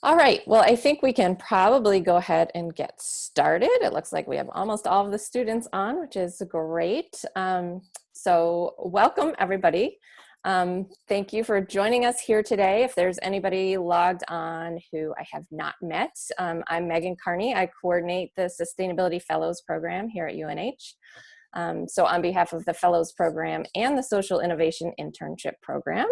All right, well, I think we can probably go ahead and get started. It looks like we have almost all of the students on, which is great. So welcome, everybody. Thank you for joining us here today. If there's anybody logged on who I have not met, I'm Megan Carney. I coordinate the Sustainability Fellows Program here at UNH. So on behalf of the Fellows Program and the Social Innovation Internship Program,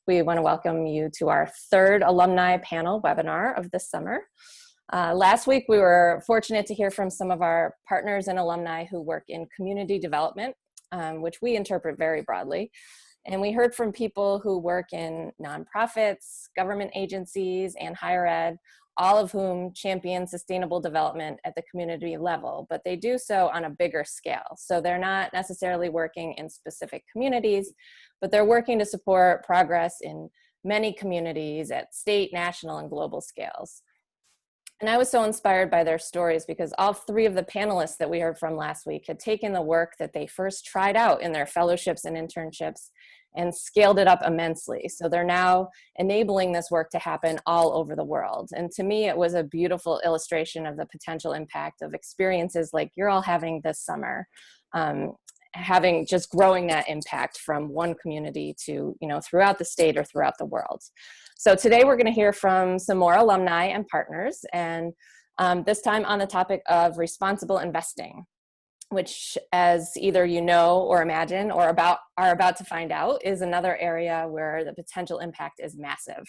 we want to welcome you to our third alumni panel webinar of this summer. Last week, we were fortunate to hear from some of our partners and alumni who work in community development, which we interpret very broadly. And we heard from people who work in nonprofits, government agencies, and higher ed, all of whom champion sustainable development at the community level, but they do so on a bigger scale. So they're not necessarily working in specific communities, but they're working to support progress in many communities at state, national, and global scales. And I was so inspired by their stories because all three of the panelists that we heard from last week had taken the work that they first tried out in their fellowships and internships and scaled it up immensely. So they're now enabling this work to happen all over the world. And to me, it was a beautiful illustration of the potential impact of experiences like you're all having this summer, just growing that impact from one community to, throughout the state or throughout the world. So today we're going to hear from some more alumni and partners, and this time on the topic of responsible investing, which, as either you know or imagine or are about to find out, is another area where the potential impact is massive.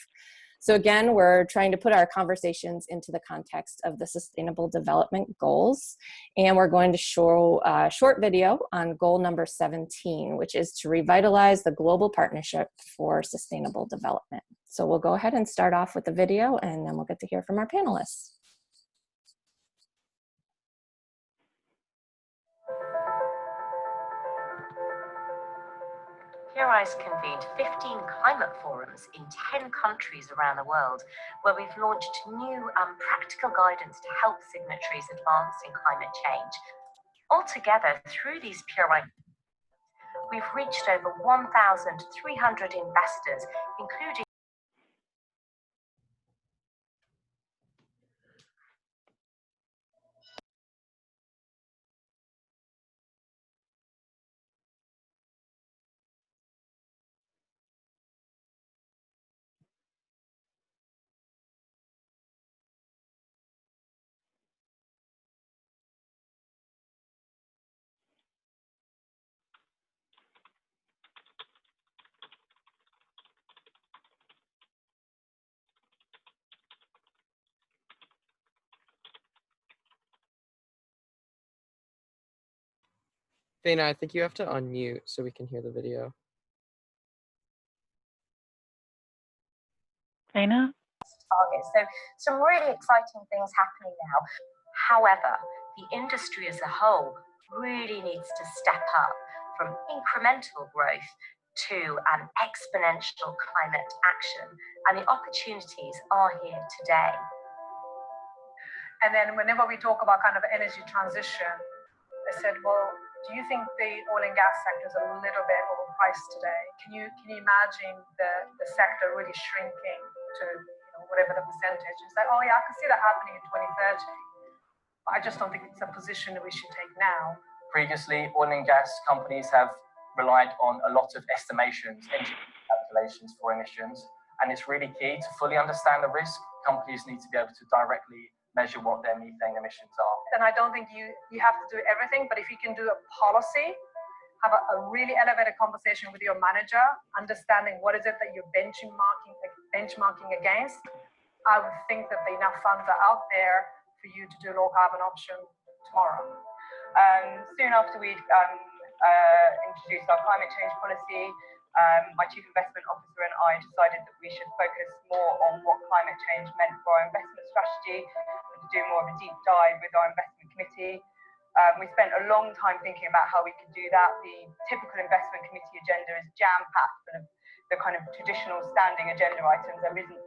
So again, we're trying to put our conversations into the context of the Sustainable Development Goals, and we're going to show a short video on goal number 17, which is to revitalize the global partnership for sustainable development. So we'll go ahead and start off with the video, and then we'll get to hear from our panelists. PRI's convened 15 climate forums in 10 countries around the world, where we've launched new practical guidance to help signatories advance in climate change. Altogether, through these PRI, we've reached over 1,300 investors, including Dana, I think you have to unmute so we can hear the video. Dana? targets. So some really exciting things happening now. However, the industry as a whole really needs to step up from incremental growth to an exponential climate action, and the opportunities are here today. And then whenever we talk about kind of energy transition, they said, well, do you think the oil and gas sector is a little bit overpriced today? Can you imagine the sector really shrinking to whatever the percentage? It's like, oh yeah, I can see that happening in 2030. But I just don't think it's a position that we should take now. Previously, oil and gas companies have relied on a lot of estimations, engineering calculations for emissions, and it's really key to fully understand the risk. Companies need to be able to directly measure what their methane emissions are. And I don't think you have to do everything, but if you can do a policy, have a really elevated conversation with your manager, understanding what is it that you're benchmarking against, I would think that enough funds are out there for you to do a low carbon option tomorrow. Soon after we'd introduced our climate change policy, my chief investment officer and I decided that we should focus more on what climate change meant for our investment strategy and to do more of a deep dive with our investment committee. We spent a long time thinking about how we could do that. The typical investment committee agenda is jam-packed full of the kind of traditional standing agenda items. There isn't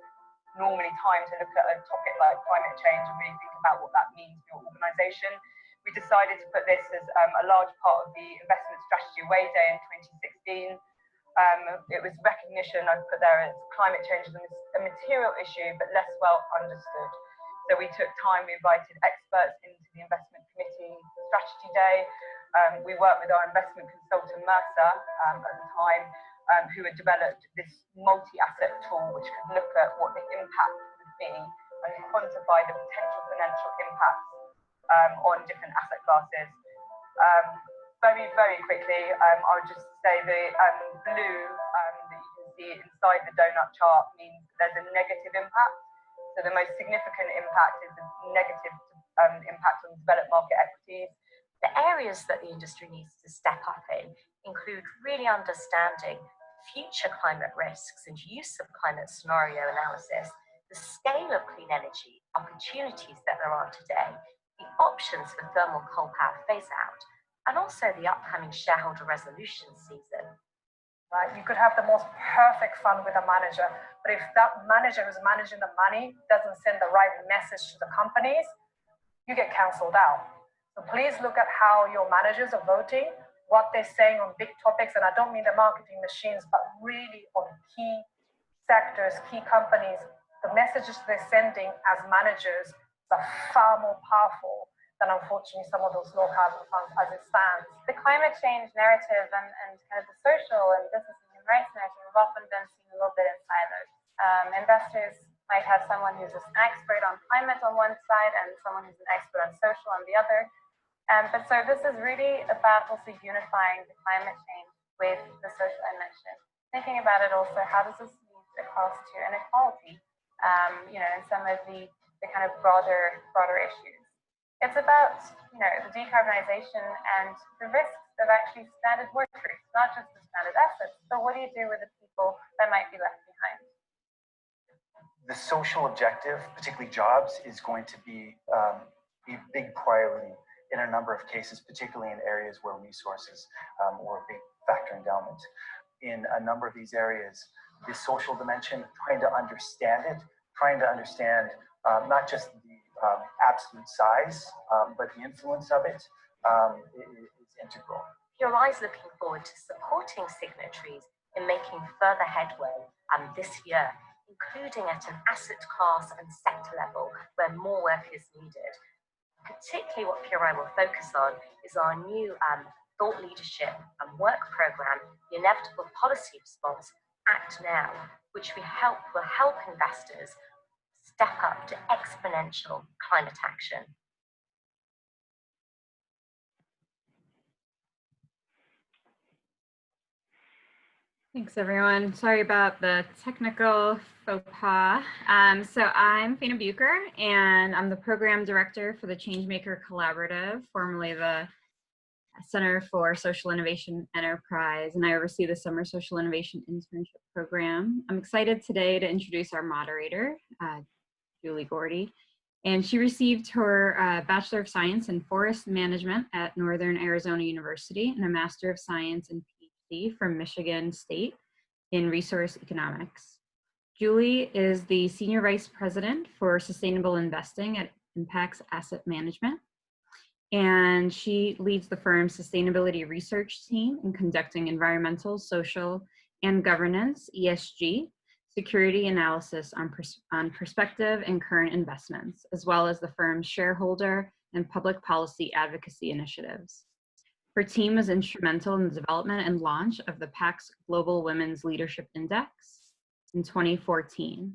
normally time to look at a topic like climate change and really think about what that means for your organisation. We decided to put this as a large part of the investment strategy away day in 2016. It was recognition, I've put there, as climate change is a material issue, but less well understood. So we took time, we invited experts into the investment committee strategy day. We worked with our investment consultant, Mercer, at the time, who had developed this multi-asset tool, which could look at what the impact would be and quantify the potential financial impacts on different asset classes. Very, very quickly, I'll just say the blue that you can see inside the donut chart means there's a negative impact. So the most significant impact is a negative impact on developed market equities. The areas that the industry needs to step up in include really understanding future climate risks and use of climate scenario analysis, the scale of clean energy opportunities that there are today, the options for thermal coal power phase out, and also the upcoming shareholder resolution season. Right? You could have the most perfect fund with a manager, but if that manager who's managing the money doesn't send the right message to the companies, you get cancelled out. So please look at how your managers are voting, what they're saying on big topics, and I don't mean the marketing machines, but really on key sectors, key companies. The messages they're sending as managers are far more powerful than unfortunately some of those low carbon funds as it stands. The climate change narrative and kind of the social and business and human rights narrative have often been seen a little bit in silos. Investors might have someone who's an expert on climate on one side and someone who's an expert on social on the other. But so this is really about also unifying the climate change with the social dimension. Thinking about it also, how does this lead across to inequality, and some of the kind of broader issues. It's about, the decarbonization and the risks of actually stranded workers, not just the stranded assets. So what do you do with the people that might be left behind? The social objective, particularly jobs, is going to be a big priority in a number of cases, particularly in areas where resources were a big factor endowment. In a number of these areas, the social dimension, trying to understand it, not just the absolute size, but the influence of it is integral. PRI is looking forward to supporting signatories in making further headway this year, including at an asset class and sector level where more work is needed. Particularly what PRI will focus on is our new thought leadership and work program, the Inevitable Policy Response, Act Now, which will help investors step up to exponential climate action. Thanks, everyone. Sorry about the technical faux pas. So I'm Faina Bucher, and I'm the program director for the Changemaker Collaborative, formerly the Center for Social Innovation Enterprise, and I oversee the Summer Social Innovation Internship Program. I'm excited today to introduce our moderator, Julie Gordy, and she received her Bachelor of Science in Forest Management at Northern Arizona University and a Master of Science and PhD from Michigan State in Resource Economics. Julie is the Senior Vice President for Sustainable Investing at Impacts Asset Management, and she leads the firm's sustainability research team in conducting environmental, social, and governance, ESG, security analysis on prospective and current investments, as well as the firm's shareholder and public policy advocacy initiatives. Her team was instrumental in the development and launch of the PAC's Global Women's Leadership Index in 2014.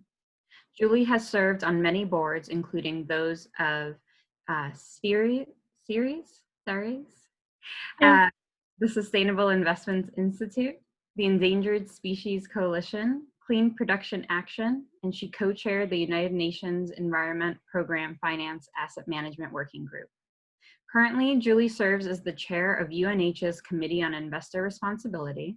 Julie has served on many boards, including those of the Sustainable Investments Institute, the Endangered Species Coalition, Clean Production Action, and she co-chaired the United Nations Environment Program Finance Asset Management Working Group. Currently, Julie serves as the chair of UNH's Committee on Investor Responsibility,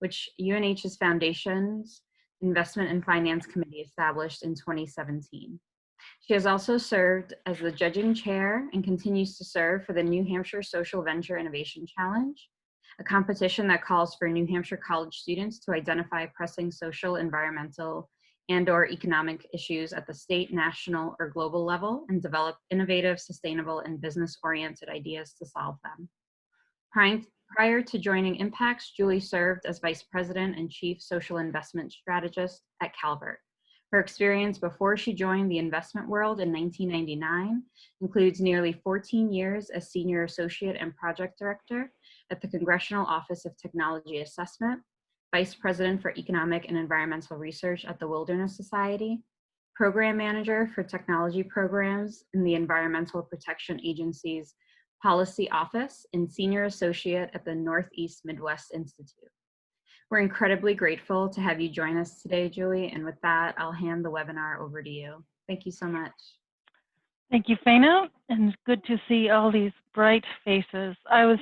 which UNH's Foundation's Investment and Finance Committee established in 2017. She has also served as the judging chair and continues to serve for the New Hampshire Social Venture Innovation Challenge, a competition that calls for New Hampshire college students to identify pressing social, environmental, and/or economic issues at the state, national, or global level and develop innovative, sustainable, and business-oriented ideas to solve them. Prior to joining Impacts, Julie served as Vice President and Chief Social Investment Strategist at Calvert. Her experience before she joined the investment world in 1999 includes nearly 14 years as Senior Associate and Project Director at the Congressional Office of Technology Assessment, Vice President for Economic and Environmental Research at the Wilderness Society, Program Manager for Technology Programs in the Environmental Protection Agency's Policy Office, and Senior Associate at the Northeast Midwest Institute. We're incredibly grateful to have you join us today, Julie, and with that, I'll hand the webinar over to you. Thank you so much. Thank you, Faina, and it's good to see all these bright faces. I'm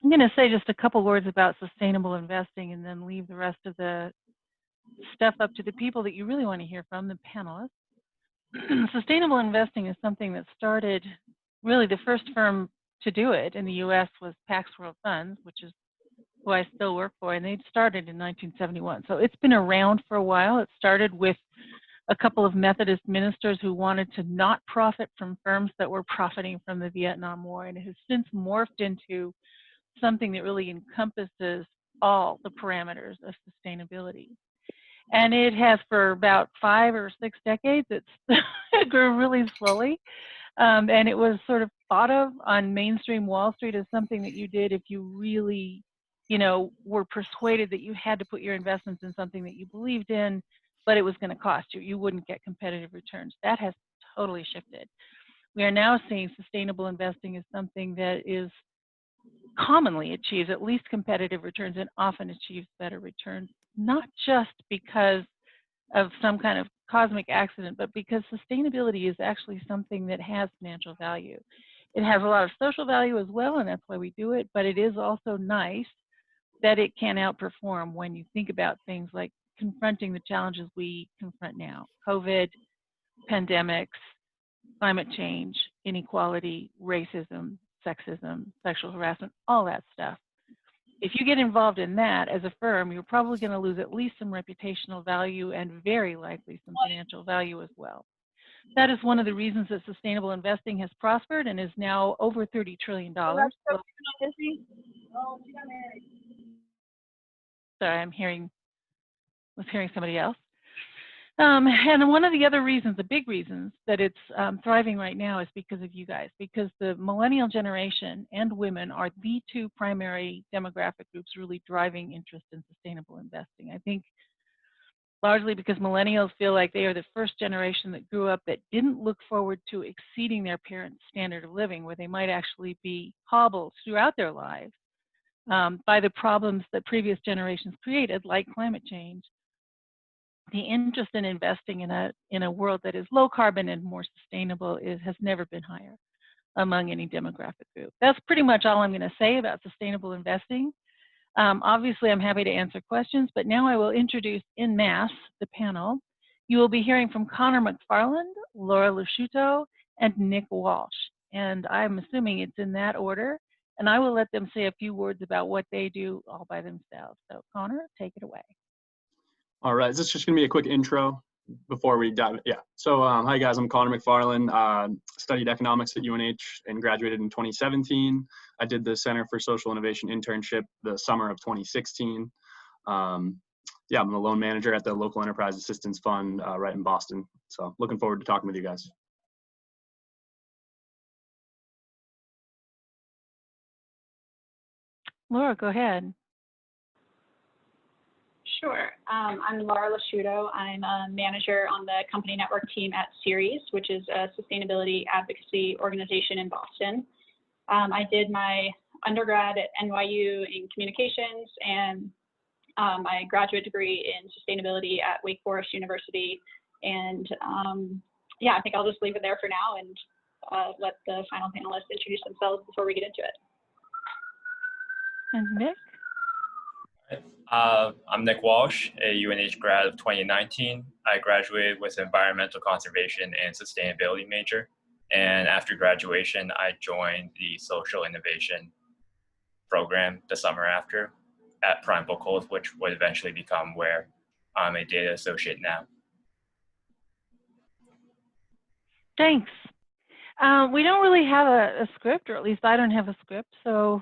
going to say just a couple words about sustainable investing and then leave the rest of the stuff up to the people that you really want to hear from, the panelists. Sustainable investing is something that started, really the first firm to do it in the US was Pax World Funds, which is who I still work for, and they started in 1971. So it's been around for a while. It started with a couple of Methodist ministers who wanted to not profit from firms that were profiting from the Vietnam War, and it has since morphed into something that really encompasses all the parameters of sustainability. And it has for about 5 or 6 decades. It grew really slowly. And it was sort of thought of on mainstream Wall Street as something that you did if you really, were persuaded that you had to put your investments in something that you believed in, but it was going to cost you. You wouldn't get competitive returns. That has totally shifted. We are now seeing sustainable investing as something that is commonly achieves at least competitive returns and often achieves better returns, not just because of some kind of cosmic accident, but because sustainability is actually something that has financial value. It has a lot of social value as well, and that's why we do it, but it is also nice that it can outperform when you think about things like confronting the challenges we confront now: COVID, pandemics, climate change, inequality, racism, sexism, sexual harassment, all that stuff. If you get involved in that as a firm, you're probably going to lose at least some reputational value and very likely some financial value as well. That is one of the reasons that sustainable investing has prospered and is now over $30 trillion. Sorry, I was hearing somebody else. And one of the other reasons, the big reasons that it's thriving right now is because of you guys, because the millennial generation and women are the 2 primary demographic groups really driving interest in sustainable investing. I think largely because millennials feel like they are the first generation that grew up that didn't look forward to exceeding their parents' standard of living, where they might actually be hobbled throughout their lives by the problems that previous generations created, like climate change. The interest in investing in a world that is low carbon and more sustainable has never been higher among any demographic group. That's pretty much all I'm going to say about sustainable investing. Obviously, I'm happy to answer questions, but now I will introduce en masse the panel. You will be hearing from Connor McFarland, Laura Lusciuto, and Nick Walsh. And I'm assuming it's in that order. And I will let them say a few words about what they do all by themselves. So Connor, take it away. All right, this is just gonna be a quick intro before we dive in. Yeah, so hi guys, I'm Connor McFarland. Studied economics at UNH and graduated in 2017. I did the Center for Social Innovation internship the summer of 2016. Yeah, I'm the loan manager at the Local Enterprise Assistance Fund right in Boston. So looking forward to talking with you guys. Laura, go ahead. Sure. I'm Laura Lusciuto. I'm a manager on the company network team at Ceres, which is a sustainability advocacy organization in Boston. I did my undergrad at NYU in communications and my graduate degree in sustainability at Wake Forest University. And yeah, I think I'll just leave it there for now and let the final panelists introduce themselves before we get into it. And Nick? I'm Nick Walsh, a UNH grad of 2019. I graduated with environmental conservation and sustainability major. And after graduation, I joined the social innovation program the summer after at Prime Bookhold, which would eventually become where I'm a data associate now. Thanks. We don't really have a script, or at least I don't have a script. So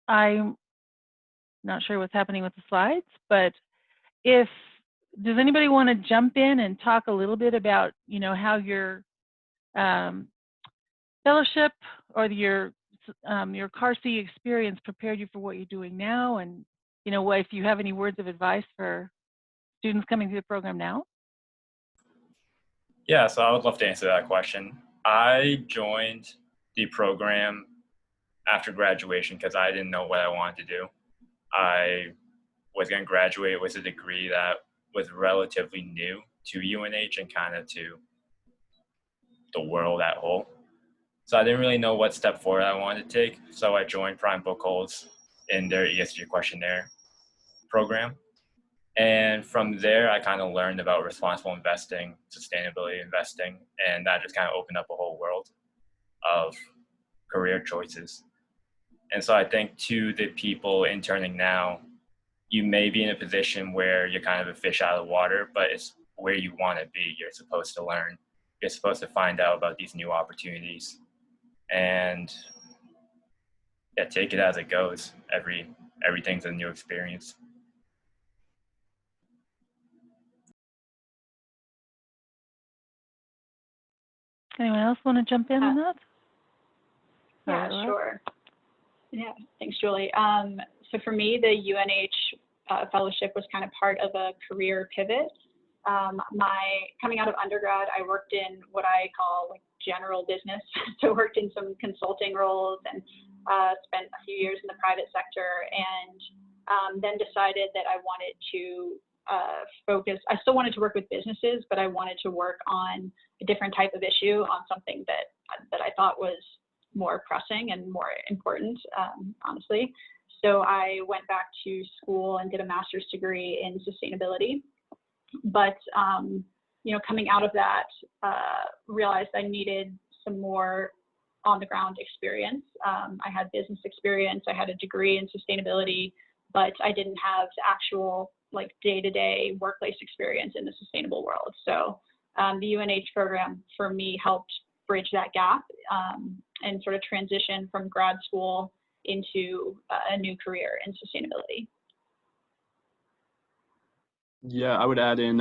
I'm Not sure what's happening with the slides, but does anybody want to jump in and talk a little bit about, how your fellowship or your CARC experience prepared you for what you're doing now, and if you have any words of advice for students coming through the program now? Yeah, so I would love to answer that question. I joined the program after graduation because I didn't know what I wanted to do. I was going to graduate with a degree that was relatively new to UNH and kind of to the world at whole. So I didn't really know what step forward I wanted to take. So I joined Prime Bookholds in their ESG questionnaire program. And from there, I kind of learned about responsible investing, sustainability investing, and that just kind of opened up a whole world of career choices. And so I think to the people interning now, you may be in a position where you're kind of a fish out of the water, but it's where you want to be. You're supposed to learn. You're supposed to find out about these new opportunities. And yeah, take it as it goes. Everything's a new experience. Anyone else want to jump in on that? Yeah, sure. Yeah, thanks, Julie. So for me, the UNH fellowship was kind of part of a career pivot. Coming out of undergrad, I worked in what I call like general business. So worked in some consulting roles and spent a few years in the private sector, and then decided that I wanted to focus. I still wanted to work with businesses, but I wanted to work on a different type of issue, on something that I thought was more pressing and more important, honestly. So I went back to school and did a master's degree in sustainability. But coming out of that, realized I needed some more on-the-ground experience. I had business experience, I had a degree in sustainability, but I didn't have actual like day-to-day workplace experience in the sustainable world. So the UNH program for me helped bridge that gap and sort of transition from grad school into a new career in sustainability. Yeah, I would add in,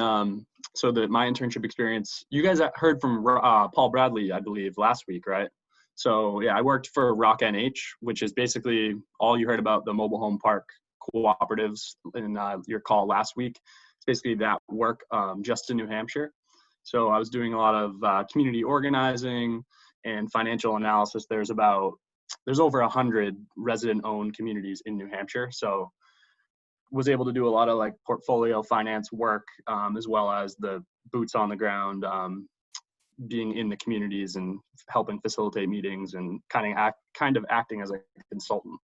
so that my internship experience, you guys heard from Paul Bradley, I believe, last week, right? So yeah, I worked for UNH, which is basically all you heard about the mobile home park cooperatives in your call last week. It's basically that work just in New Hampshire. So I was doing a lot of community organizing and financial analysis. There's over 100 resident-owned communities in New Hampshire. So was able to do a lot of like portfolio finance work, as well as the boots on the ground, being in the communities and helping facilitate meetings and kind of acting as a consultant.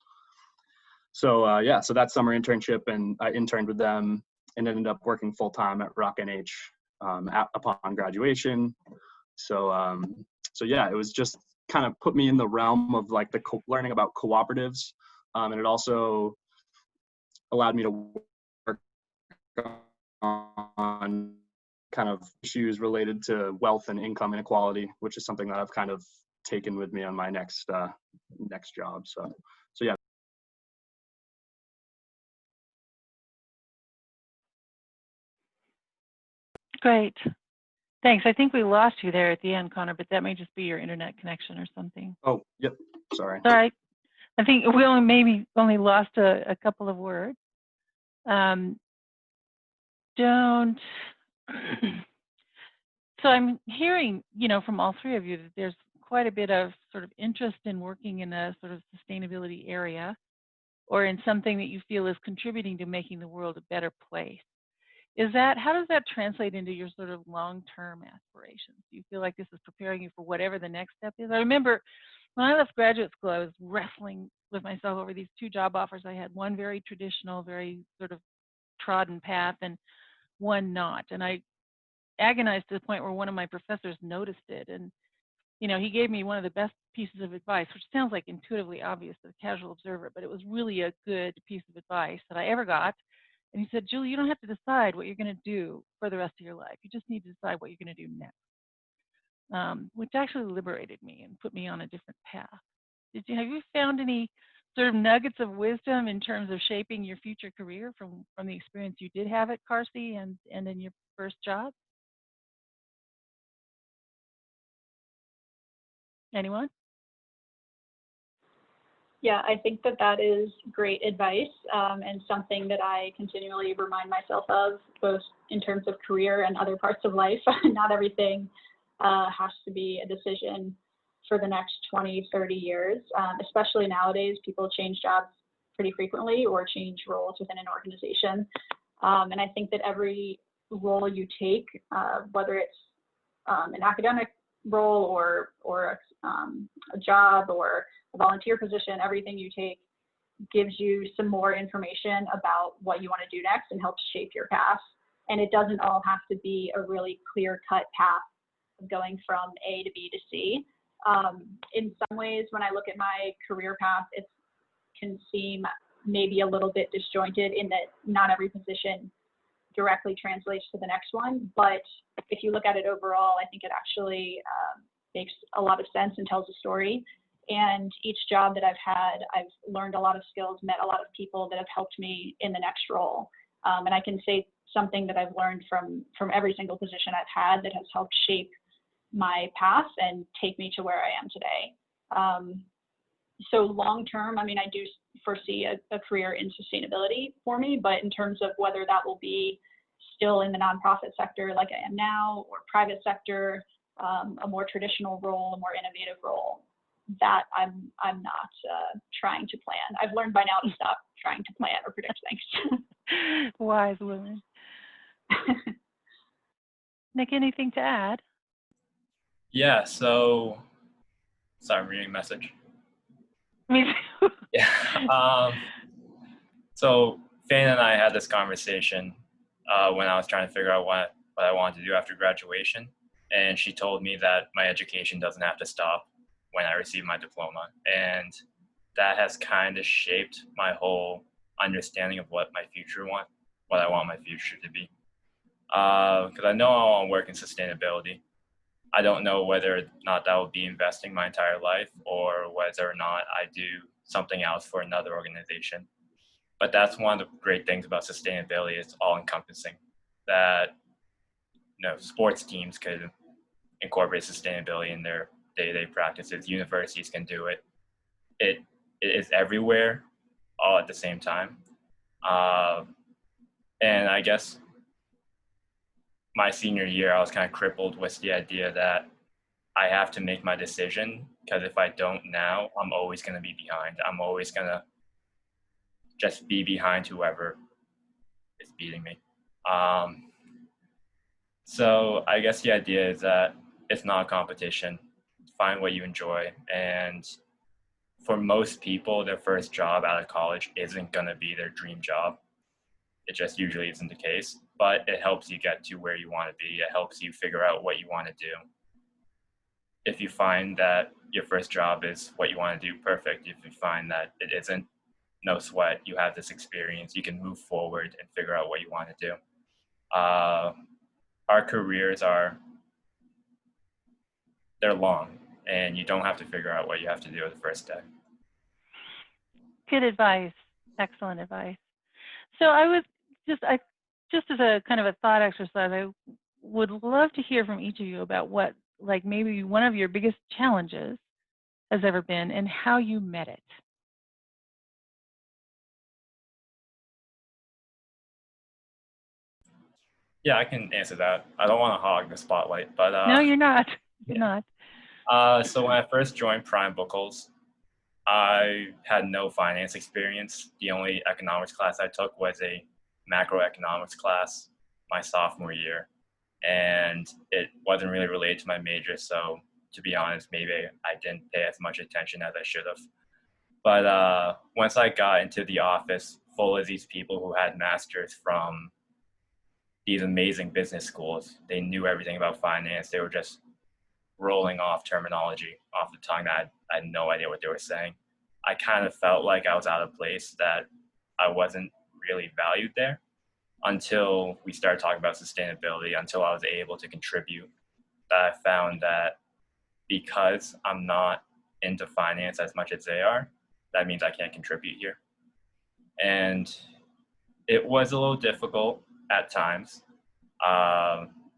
So yeah, so that summer internship, and I interned with them and ended up working full time at UNH upon graduation. So so yeah, it was just kind of put me in the realm of like learning about cooperatives, and it also allowed me to work on kind of issues related to wealth and income inequality, which is something that I've kind of taken with me on my next job. So yeah. Great. Thanks. I think we lost you there at the end, Connor, but that may just be your internet connection or something. Oh, yep. Sorry. All right. I think we only lost a couple of words. So I'm hearing, from all three of you that there's quite a bit of sort of interest in working in a sort of sustainability area, or in something that you feel is contributing to making the world a better place. How does that translate into your sort of long-term aspirations? Do you feel like this is preparing you for whatever the next step is? I remember when I left graduate school, I was wrestling with myself over these two job offers I had, one very traditional, very sort of trodden path, and one not. And I agonized to the point where one of my professors noticed it. And, he gave me one of the best pieces of advice, which sounds like intuitively obvious to the casual observer, but it was really a good piece of advice that I ever got. And he said, Julie, you don't have to decide what you're going to do for the rest of your life. You just need to decide what you're going to do next, which actually liberated me and put me on a different path. Have you found any sort of nuggets of wisdom in terms of shaping your future career from the experience you did have at Carsey and in your first job? Anyone? Yeah, I think that that is great advice and something that I continually remind myself of, both in terms of career and other parts of life. Not everything has to be a decision for the next 20, 30 years, especially nowadays. People change jobs pretty frequently or change roles within an organization. And I think that every role you take, whether it's an academic role or a job or a volunteer position, everything you take gives you some more information about what you want to do next and helps shape your path. And it doesn't all have to be a really clear-cut path of going from A to B to C. In some ways, when I look at my career path, it can seem maybe a little bit disjointed in that not every position directly translates to the next one. But if you look at it overall, I think it actually makes a lot of sense and tells a story. And each job that I've had, I've learned a lot of skills, met a lot of people that have helped me in the next role. And I can say something that I've learned from every single position I've had that has helped shape my path and take me to where I am today. So long term, I mean, I do foresee a career in sustainability for me, but in terms of whether that will be still in the nonprofit sector like I am now, or private sector, a more traditional role, a more innovative role, that I'm not trying to plan. I've learned by now to stop trying to plan or predict things. Wise woman. Nick, anything to add? Yeah, so, sorry, I'm reading a message. Me too. Yeah. So Fane and I had this conversation when I was trying to figure out what I wanted to do after graduation. And she told me that my education doesn't have to stop when I receive my diploma. And that has kind of shaped my whole understanding of what I want my future to be. Because I know I want to work in sustainability. I don't know whether or not that will be investing my entire life or whether or not I do something else for another organization. But that's one of the great things about sustainability. It's all encompassing. That sports teams could incorporate sustainability in their day-to-day practices. Universities can do it. It is everywhere, all at the same time. And I guess my senior year, I was kind of crippled with the idea that I have to make my decision, because if I don't now, I'm always going to be behind. I'm always going to just be behind whoever is beating me. So I guess the idea is that it's not a competition. Find what you enjoy. And for most people, their first job out of college isn't going to be their dream job. It just usually isn't the case, but it helps you get to where you want to be. It helps you figure out what you want to do. If you find that your first job is what you want to do, perfect. If you find that it isn't, no sweat. You have this experience. You can move forward and figure out what you want to do. Our careers they're long, and you don't have to figure out what you have to do the first day. Good advice. Excellent advice. So I was just as a kind of a thought exercise, I would love to hear from each of you about what, like, maybe one of your biggest challenges has ever been and how you met it. Yeah, I can answer that. I don't want to hog the spotlight, but no, you're not. You're not. So when I first joined Prime Bookles, I had no finance experience. The only economics class I took was a macroeconomics class my sophomore year, and it wasn't really related to my major. So to be honest, maybe I didn't pay as much attention as I should have. But once I got into the office full of these people who had masters from these amazing business schools, they knew everything about finance. They were just rolling off terminology off the tongue that I had no idea what they were saying. I kind of felt like I was out of place, that I wasn't really valued there until we started talking about sustainability, until I was able to contribute. That I found that because I'm not into finance as much as they are, that means I can't contribute here. And it was a little difficult at times.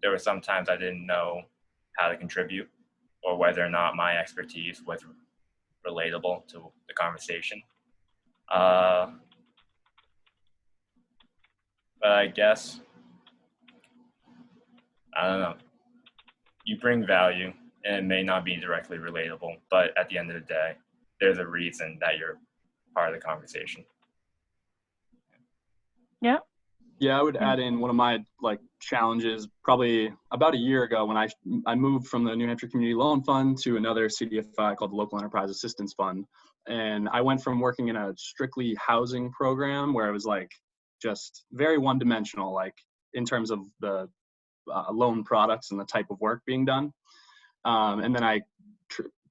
There were some times I didn't know how to contribute or whether or not my expertise was relatable to the conversation. But I guess, I don't know, you bring value and it may not be directly relatable, but at the end of the day, there's a reason that you're part of the conversation. Yeah. Yeah, I would add in one of my challenges probably about a year ago when I moved from the New Hampshire Community Loan Fund to another CDFI called the Local Enterprise Assistance Fund. And I went from working in a strictly housing program where it was just very one-dimensional, in terms of the loan products and the type of work being done. And then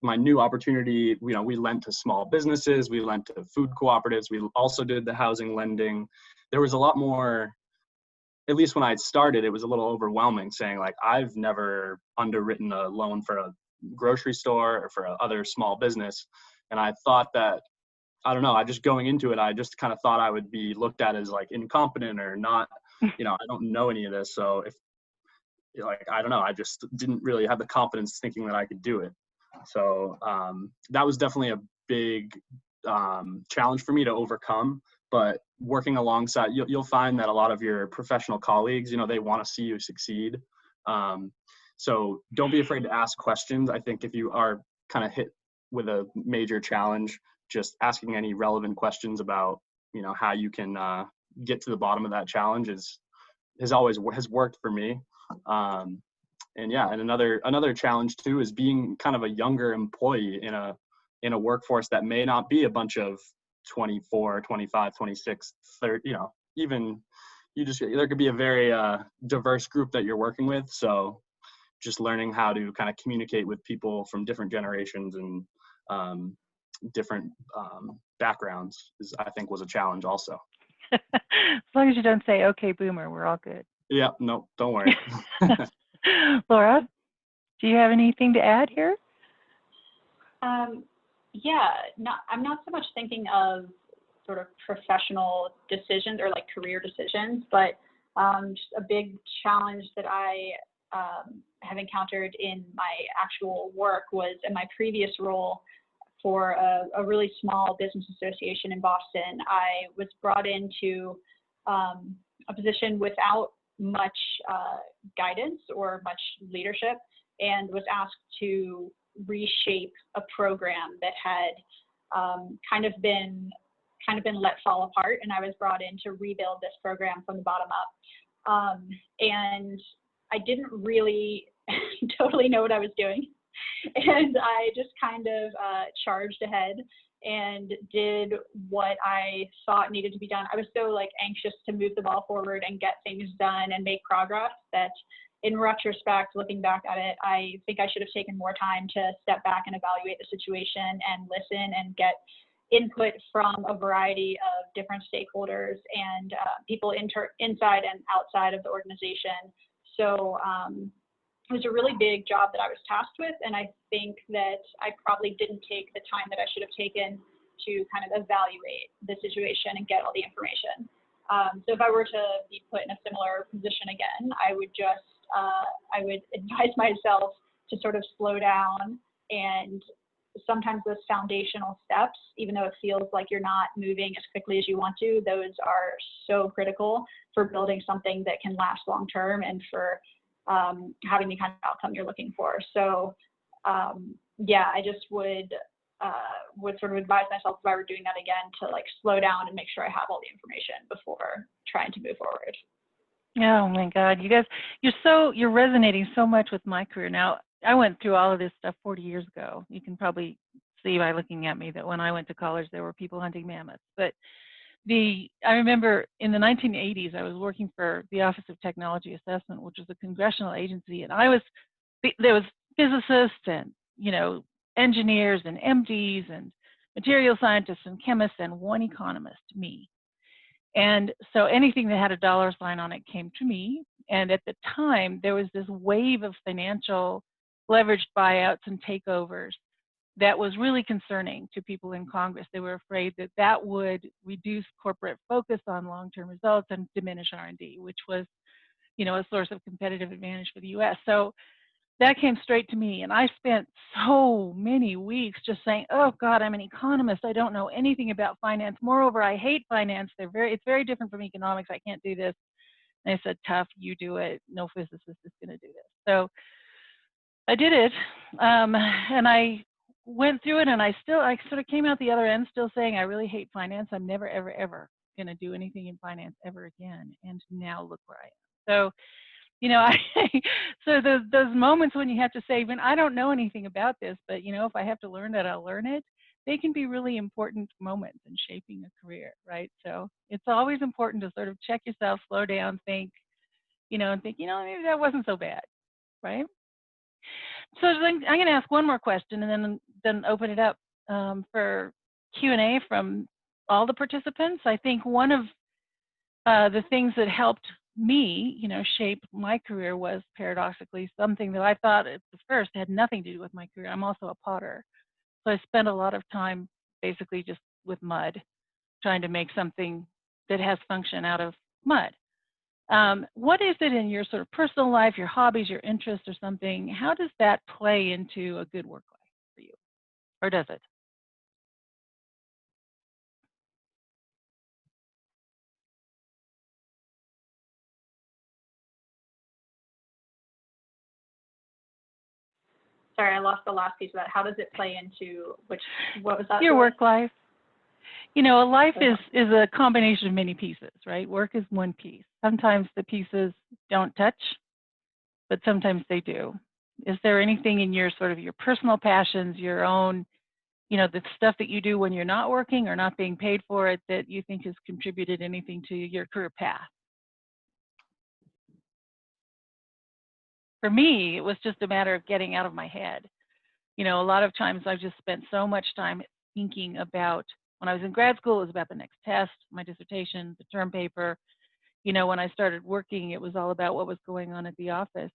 my new opportunity, we lent to small businesses, we lent to food cooperatives, we also did the housing lending. There was a lot more, at least when I started, it was a little overwhelming saying I've never underwritten a loan for a grocery store or for other small business. And I thought that, I don't know, I just going into it, I just kind of thought I would be looked at as incompetent or not, I don't know any of this. So if I don't know, I just didn't really have the confidence thinking that I could do it. So that was definitely a big challenge for me to overcome. But working alongside, you'll find that a lot of your professional colleagues, they want to see you succeed. So don't be afraid to ask questions. I think if you are kind of hit with a major challenge, just asking any relevant questions about, how you can get to the bottom of that challenge has worked for me. And another challenge too is being kind of a younger employee in a workforce that may not be a bunch of 24, 25, 26, 30, there could be a very diverse group that you're working with. So just learning how to kind of communicate with people from different generations and different backgrounds I think was a challenge also. As long as you don't say, okay, boomer, we're all good. Yeah, no, don't worry. Laura, do you have anything to add here? Yeah, I'm not so much thinking of sort of professional decisions or career decisions, but just a big challenge that I have encountered in my actual work was in my previous role for a really small business association in Boston. I was brought into a position without much guidance or much leadership, and was asked to reshape a program that had kind of been let fall apart, and I was brought in to rebuild this program from the bottom up. And I didn't really totally know what I was doing, and I just kind of charged ahead and did what I thought needed to be done. I was so anxious to move the ball forward and get things done and make progress that in retrospect, looking back at it, I think I should have taken more time to step back and evaluate the situation and listen and get input from a variety of different stakeholders and people inside and outside of the organization. So it was a really big job that I was tasked with, and I think that I probably didn't take the time that I should have taken to kind of evaluate the situation and get all the information. So if I were to be put in a similar position again, I would just I would advise myself to sort of slow down, and sometimes those foundational steps, even though it feels like you're not moving as quickly as you want to, those are so critical for building something that can last long term and for having the kind of outcome you're looking for. So yeah, I just would sort of advise myself if I were doing that again to slow down and make sure I have all the information before trying to move forward. Oh my God, you guys, you're resonating so much with my career. Now, I went through all of this stuff 40 years ago. You can probably see by looking at me that when I went to college, there were people hunting mammoths. But I remember in the 1980s, I was working for the Office of Technology Assessment, which was a congressional agency, and there was physicists and engineers and MDs and material scientists and chemists and one economist, me. And so anything that had a dollar sign on it came to me. And at the time, there was this wave of financial leveraged buyouts and takeovers that was really concerning to people in Congress. They were afraid that that would reduce corporate focus on long-term results and diminish R&D, which was, you know, a source of competitive advantage for the U.S. So that came straight to me, and I spent so many weeks just saying, oh God, I'm an economist, I don't know anything about finance. Moreover, I hate finance. It's very different from economics. I can't do this. And I said, tough, you do it. No physicist is going to do this. So I did it, and I went through it, and I sort of came out the other end still saying, I really hate finance. I'm never, ever, ever going to do anything in finance ever again. And now look where I am. So, you know, so those moments when you have to say, I don't know anything about this, but, you know, if I have to learn it, I'll learn it. They can be really important moments in shaping a career, right? So it's always important to sort of check yourself, slow down, think, you know, and think, you know, maybe that wasn't so bad, right? So then I'm going to ask one more question and then open it up for Q&A from all the participants. I think one of the things that helped me, you know, shape my career was paradoxically something that I thought at the first had nothing to do with my career. I'm also a potter. So I spent a lot of time basically just with mud, trying to make something that has function out of mud. What is it in your sort of personal life, your hobbies, your interests or something? How does that play into a good work life for you? Or does it? Sorry, I lost the last piece of that. How does it play into what was that? Your work life. You know, a life is a combination of many pieces, right? Work is one piece. Sometimes the pieces don't touch, but sometimes they do. Is there anything in your sort of your personal passions, your own, you know, the stuff that you do when you're not working or not being paid for it that you think has contributed anything to your career path? For me, it was just a matter of getting out of my head. You know, a lot of times I've just spent so much time thinking about, when I was in grad school, it was about the next test, my dissertation, the term paper. You know, when I started working, it was all about what was going on at the office.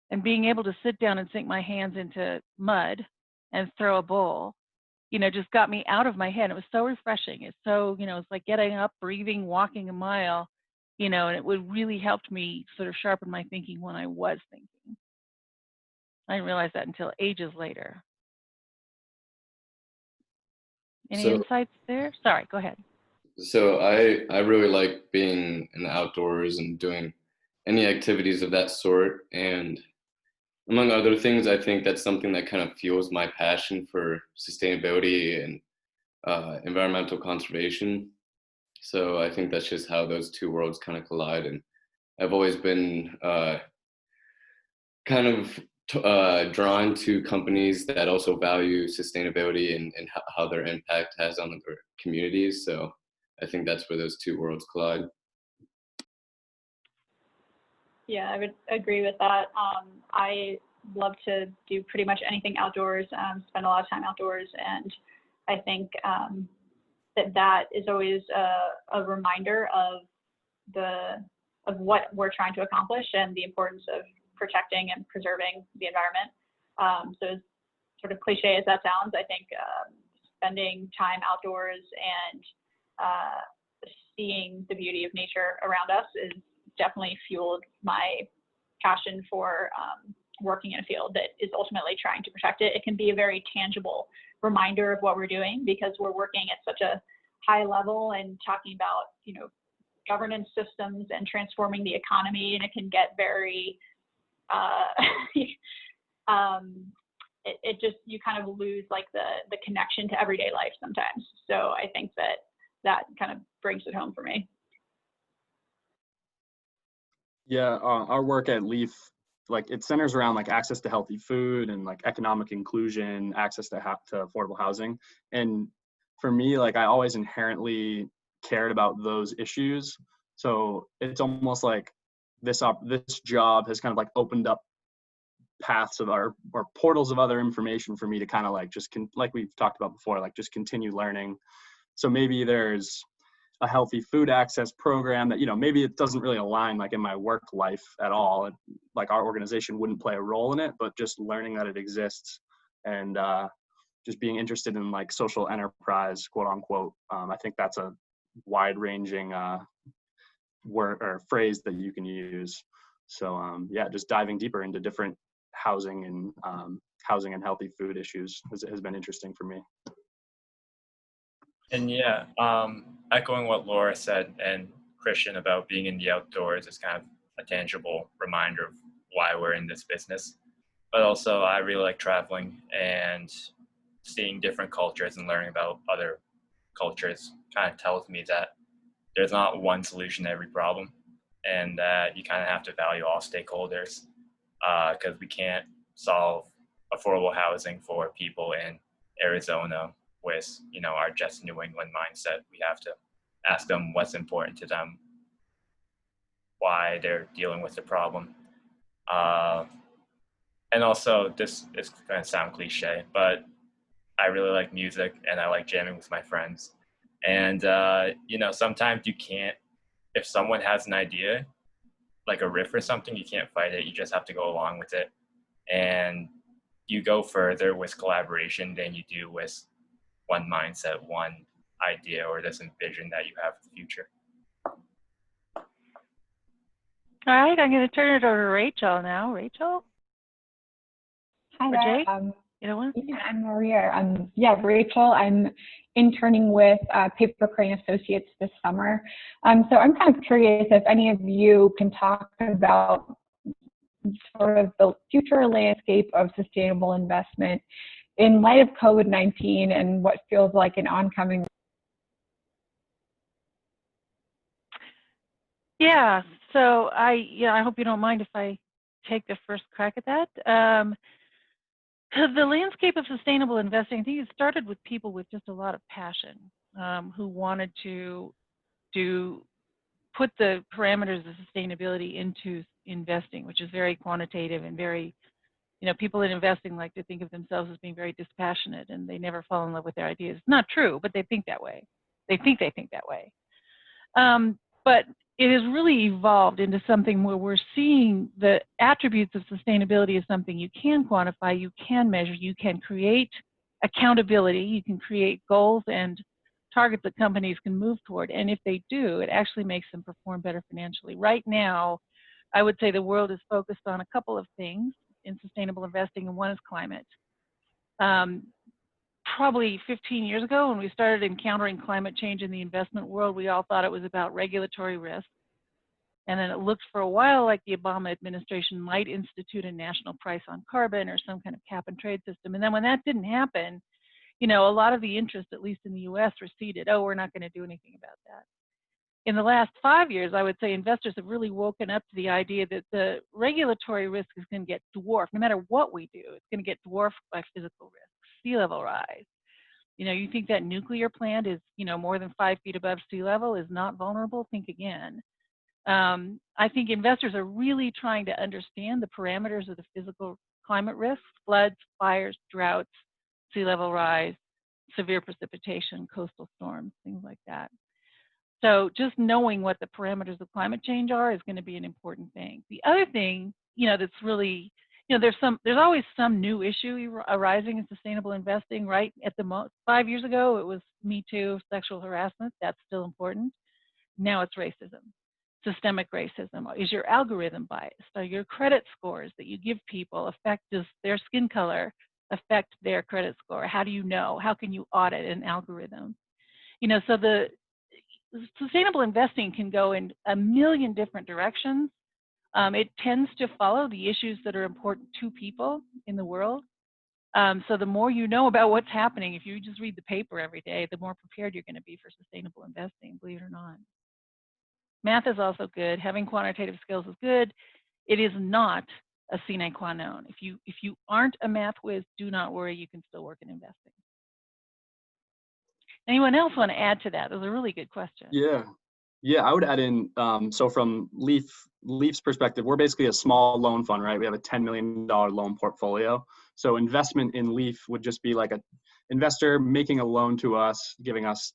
And being able to sit down and sink my hands into mud and throw a bowl, you know, just got me out of my head. It was so refreshing. It's so, you know, it's like getting up, breathing, walking a mile, you know, and it would really helped me sort of sharpen my thinking when I was thinking. I didn't realize that until ages later. Any insights there? Sorry, go ahead. So I really like being in the outdoors and doing any activities of that sort. And among other things, I think that's something that kind of fuels my passion for sustainability and environmental conservation. So I think that's just how those two worlds kind of collide. And I've always been kind of drawn to companies that also value sustainability and how their impact has on their communities. So I think that's where those two worlds collide. Yeah, I would agree with that. I love to do pretty much anything outdoors, spend a lot of time outdoors, and I think that is always a reminder of what we're trying to accomplish and the importance of protecting and preserving the environment. So as sort of cliche as that sounds, I think spending time outdoors and seeing the beauty of nature around us is definitely fueled my passion for working in a field that is ultimately trying to protect it. It can be a very tangible reminder of what we're doing because we're working at such a high level and talking about, you know, governance systems and transforming the economy, and it can get very it just, you kind of lose like the connection to everyday life sometimes. So I think that kind of brings it home for me. Yeah, our work at Leaf, like it centers around like access to healthy food and like economic inclusion, access to affordable housing. And for me, like I always inherently cared about those issues. So it's almost like this job has kind of like opened up paths of or portals of other information for me to kind of like just like we've talked about before, like just continue learning. So maybe there's a healthy food access program that, you know, maybe it doesn't really align like in my work life at all. Like our organization wouldn't play a role in it, but just learning that it exists and just being interested in like social enterprise, quote unquote. I think that's a wide-ranging word or phrase that you can use. So yeah, just diving deeper into different housing and healthy food issues has been interesting for me. And yeah, echoing what Laura said and Christian about being in the outdoors is kind of a tangible reminder of why we're in this business. But also, I really like traveling and seeing different cultures and learning about other cultures kind of tells me that there's not one solution to every problem, and that you kind of have to value all stakeholders, because we can't solve affordable housing for people in Arizona with, you know, our just New England mindset. We have to ask them what's important to them, why they're dealing with the problem. And also, this is going to sound cliche, but I really like music and I like jamming with my friends. And, you know, sometimes you can't, if someone has an idea, like a riff or something, you can't fight it. You just have to go along with it. And you go further with collaboration than you do with one mindset, one idea, or this vision that you have for the future. All right, I'm going to turn it over to Rachel now. Rachel? Hi Or there. Jake? You know what? Yeah, I'm Maria. Yeah, Rachel. I'm interning with Paper Crane Associates this summer. So I'm kind of curious if any of you can talk about sort of the future landscape of sustainable investment in light of COVID-19 and what feels like an oncoming. Yeah, so I hope you don't mind if I take the first crack at that. The landscape of sustainable investing, I think it started with people with just a lot of passion, who wanted to put the parameters of sustainability into investing, which is very quantitative and very, you know, people in investing like to think of themselves as being very dispassionate and they never fall in love with their ideas. It's not true, but they think that way. They think that way. But it has really evolved into something where we're seeing the attributes of sustainability as something you can quantify, you can measure, you can create accountability, you can create goals and targets that companies can move toward. And if they do, it actually makes them perform better financially. Right now, I would say the world is focused on a couple of things in sustainable investing, and one is climate. Probably 15 years ago, when we started encountering climate change in the investment world, we all thought it was about regulatory risk. And then it looked for a while like the Obama administration might institute a national price on carbon or some kind of cap and trade system. And then when that didn't happen, you know, a lot of the interest, at least in the US, receded. Oh, we're not going to do anything about that. In the last 5 years, I would say investors have really woken up to the idea that the regulatory risk is going to get dwarfed. No matter what we do, it's going to get dwarfed by physical risk, sea level rise. You know, you think that nuclear plant is, you know, more than 5 feet above sea level is not vulnerable? Think again. I think investors are really trying to understand the parameters of the physical climate risks: floods, fires, droughts, sea level rise, severe precipitation, coastal storms, things like that. So just knowing what the parameters of climate change are is going to be an important thing. The other thing, you know, that's really, you know, there's always some new issue arising in sustainable investing, right? At the 5 years ago, it was Me Too, sexual harassment. That's still important. Now it's racism, systemic racism. Is your algorithm biased? Are your credit scores that you give people does their skin color affect their credit score? How do you know? How can you audit an algorithm? You know, so the sustainable investing can go in a million different directions. It tends to follow the issues that are important to people in the world. So the more you know about what's happening, if you just read the paper every day, the more prepared you're going to be for sustainable investing, believe it or not. Math is also good. Having quantitative skills is good. It is not a sine qua non. If you aren't a math whiz, do not worry, you can still work in investing. Anyone else want to add to that? That was a really good question. Yeah, I would add in, so from Leaf's perspective, we're basically a small loan fund, right? We have a $10 million loan portfolio. So investment in Leaf would just be like an investor making a loan to us,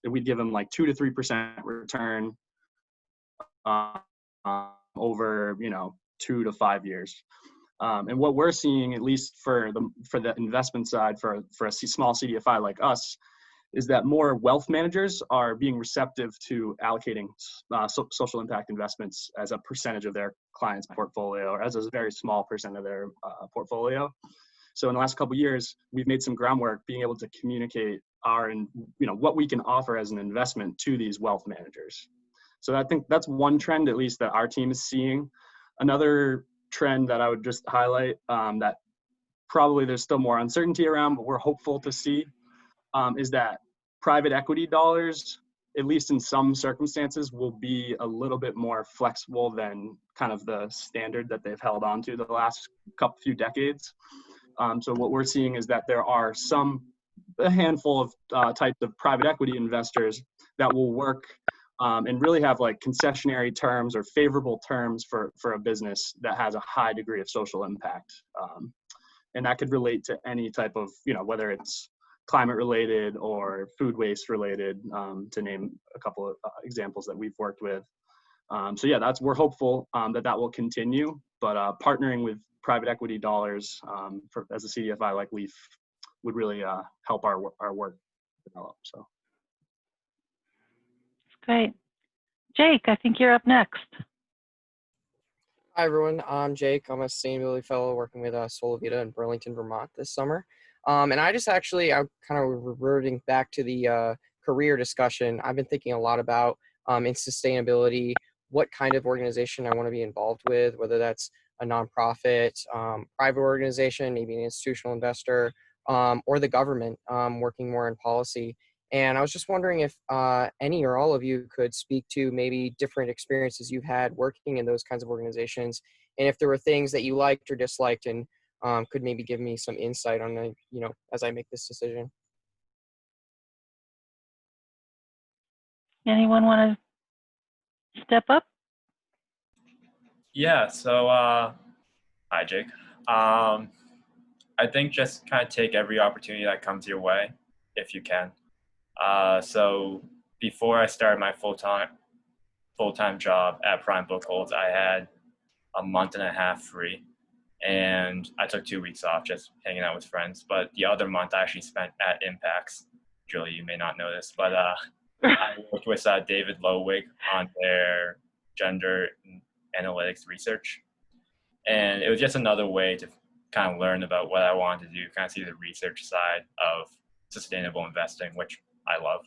we'd give them like 2 to 3% return over, you know, 2 to 5 years. And what we're seeing, at least for the investment side, for a small CDFI like us, is that more wealth managers are being receptive to allocating social impact investments as a percentage of their clients' portfolio, or as a very small percent of their portfolio. So in the last couple of years, we've made some groundwork being able to communicate what we can offer as an investment to these wealth managers. So I think that's one trend, at least, that our team is seeing. Another trend that I would just highlight that probably there's still more uncertainty around, but we're hopeful to see, is that private equity dollars, at least in some circumstances, will be a little bit more flexible than kind of the standard that they've held on to the last few decades. So what we're seeing is that there are a handful of types of private equity investors that will work and really have like concessionary terms or favorable terms for a business that has a high degree of social impact. And that could relate to any type of, whether it's climate related or food waste related, to name a couple of examples that we've worked with. So yeah, we're hopeful that will continue, but partnering with private equity dollars as a CDFI like Leaf would really help our work develop. So. Great. Jake, I think you're up next. Hi, everyone. I'm Jake. I'm a sustainability fellow working with Solavita in Burlington, Vermont this summer. And I'm kind of reverting back to the career discussion. I've been thinking a lot about in sustainability, what kind of organization I want to be involved with, whether that's a nonprofit, private organization, maybe an institutional investor, or the government, working more in policy. And I was just wondering if any or all of you could speak to maybe different experiences you've had working in those kinds of organizations, and if there were things that you liked or disliked, and could maybe give me some insight on, as I make this decision. Anyone want to step up? Yeah, so hi, Jake. I think just kind of take every opportunity that comes your way if you can. So before I started my full-time job at Prime Bookholds, I had a month and a half free, and I took 2 weeks off just hanging out with friends. But the other month I actually spent at Impacts. Julie, you may not know this, but I worked with David Lowig on their gender analytics research. And it was just another way to kind of learn about what I wanted to do, kind of see the research side of sustainable investing, which I love.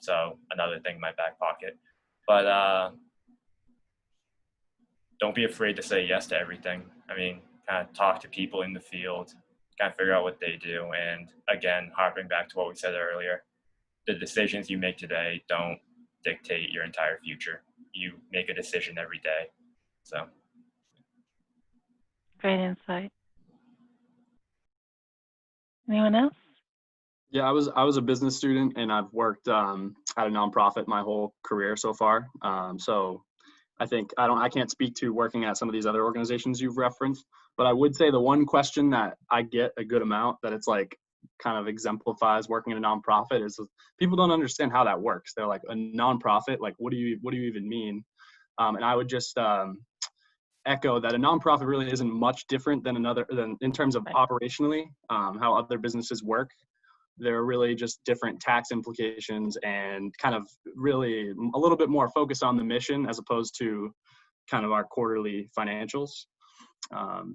So another thing in my back pocket. But don't be afraid to say yes to everything. I mean, kind of talk to people in the field, kind of figure out what they do. And again, harping back to what we said earlier, the decisions you make today don't dictate your entire future. You make a decision every day. So. Great insight. Anyone else? Yeah, I was a business student, and I've worked at a nonprofit my whole career so far. So I think I can't speak to working at some of these other organizations you've referenced, but I would say the one question that I get a good amount that it's like kind of exemplifies working in a nonprofit is people don't understand how that works. They're like, a nonprofit, like what do you even mean? And I would just echo that a nonprofit really isn't much different than in terms of operationally, how other businesses work. They're really just different tax implications and kind of really a little bit more focused on the mission as opposed to kind of our quarterly financials.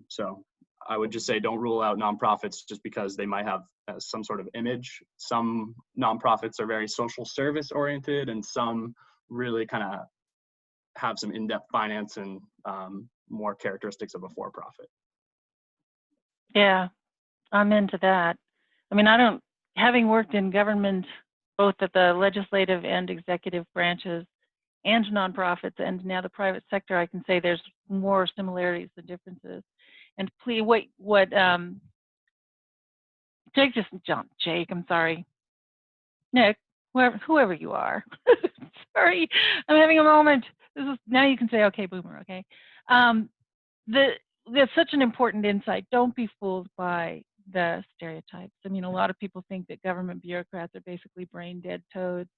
So I would just say don't rule out nonprofits just because they might have some sort of image. Some nonprofits are very social service oriented, and some really kind of have some in-depth finance and more characteristics of a for-profit. Yeah, I'm into that. I mean, having worked in government, both at the legislative and executive branches and nonprofits and now the private sector, I can say there's more similarities than differences. And please, what Jake, I'm sorry. Nick, whoever you are. Sorry, I'm having a moment. Now you can say, okay, boomer, okay. That's such an important insight. Don't be fooled by the stereotypes. I mean, a lot of people think that government bureaucrats are basically brain dead toads,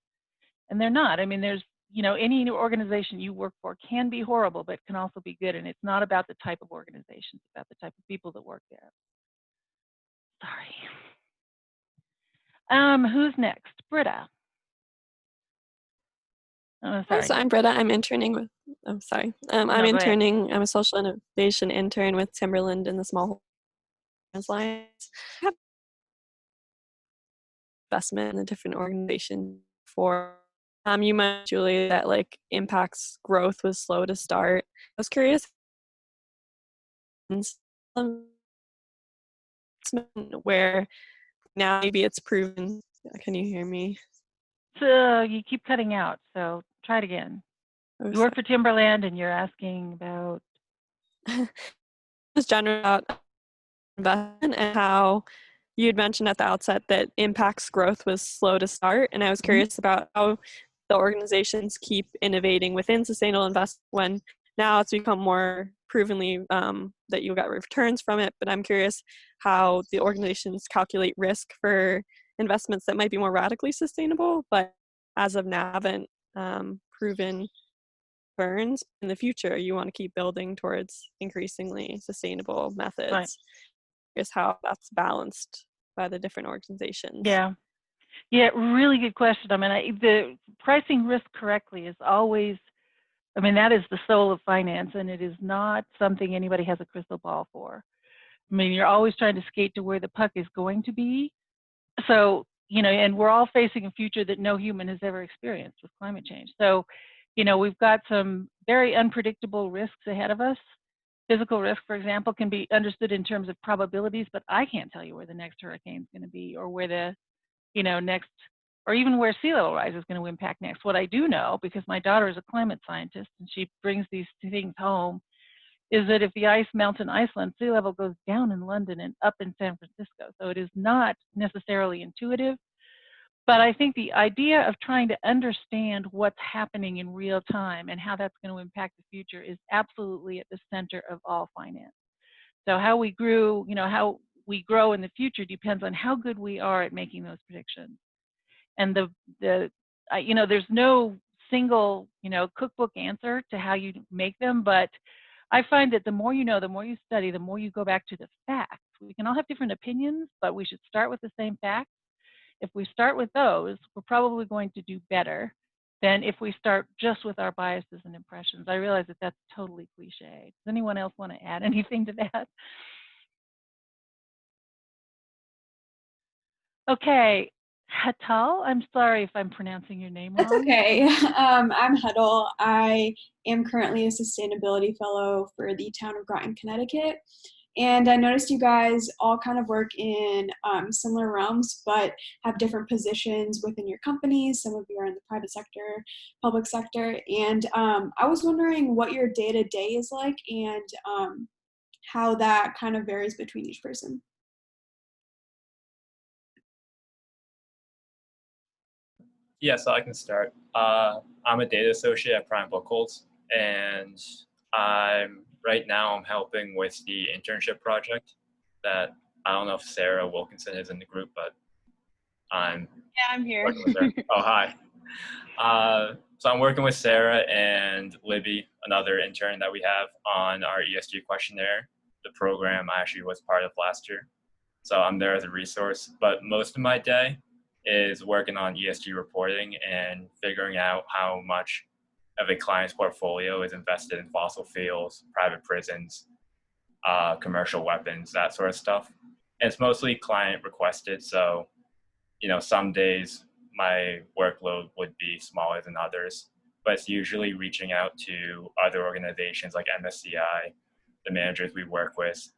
and they're not. I mean, there's you know, any organization you work for can be horrible, but can also be good. And it's not about the type of organization, it's about the type of people that work there. Sorry. Who's next? Britta. Oh, Hi, sorry. so I'm Britta. I'm interning with, I'm sorry. I'm No, go ahead. interning, I'm a social innovation intern with Timberland in the Small Business Alliance. I have investment in a different organization for, you mentioned, Julie, that like impacts growth was slow to start. I was curious where now maybe it's proven. Can you hear me? So you keep cutting out, so try it again. Oh, You work for Timberland and you're asking about just general about investment and how you had mentioned at the outset that impacts growth was slow to start. And I was curious about how the organizations keep innovating within sustainable investment when now it's become more provenly that you got returns from it. But I'm curious how the organizations calculate risk for investments that might be more radically sustainable, but as of now haven't proven burns. In the future, you want to keep building towards increasingly sustainable methods. Right. Is how that's balanced by the different organizations. Yeah, really good question. I mean, the pricing risk correctly is always, I mean, that is the soul of finance, and it is not something anybody has a crystal ball for. I mean, you're always trying to skate to where the puck is going to be. So, you know, and we're all facing a future that no human has ever experienced with climate change. So, you know, we've got some very unpredictable risks ahead of us. Physical risk, for example, can be understood in terms of probabilities, but I can't tell you where the next hurricane is going to be, or where the, you know, next, or even where sea level rise is going to impact next. What I do know, because my daughter is a climate scientist and she brings these things home, is that if the ice melts in Iceland, sea level goes down in London and up in San Francisco. So it is not necessarily intuitive. But I think the idea of trying to understand what's happening in real time and how that's going to impact the future is absolutely at the center of all finance. So how we grew, you know, how we grow in the future depends on how good we are at making those predictions. And you know, there's no single, you know, cookbook answer to how you make them, but I find that the more you know, the more you study, the more you go back to the facts. We can all have different opinions, but we should start with the same facts. If we start with those, we're probably going to do better than if we start just with our biases and impressions. I realize that that's totally cliche. Does anyone else want to add anything to that? Okay, Hatal, I'm sorry if I'm pronouncing your name wrong. That's okay. I'm Hetal. I am currently a sustainability fellow for the town of Groton, Connecticut. And I noticed you guys all kind of work in similar realms, but have different positions within your companies. Some of you are in the private sector, public sector. And I was wondering what your day-to-day is like and how that kind of varies between each person. Yeah, so I can start. I'm a data associate at Prime Bookholds, and right now I'm helping with the internship project that I don't know if Sarah Wilkinson is in the group, but I'm here. working with her. Oh, hi. So I'm working with Sarah and Libby, another intern that we have, on our ESG questionnaire, the program I actually was part of last year. So I'm there as a resource, but most of my day is working on ESG reporting and figuring out how much of a client's portfolio is invested in fossil fuels, private prisons, commercial weapons, that sort of stuff. And it's mostly client requested. So, you know, some days my workload would be smaller than others, but it's usually reaching out to other organizations like MSCI, the managers we work with,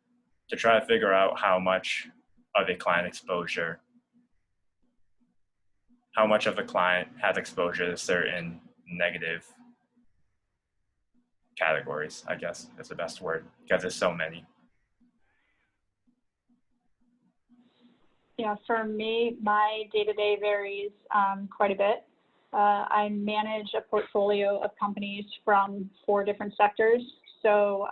to try to figure out how much of a client exposure, how much of a client has exposure to certain negative categories, I guess is the best word, because there's so many. Yeah, for me, my day-to-day varies quite a bit. I manage a portfolio of companies from 4 different sectors. So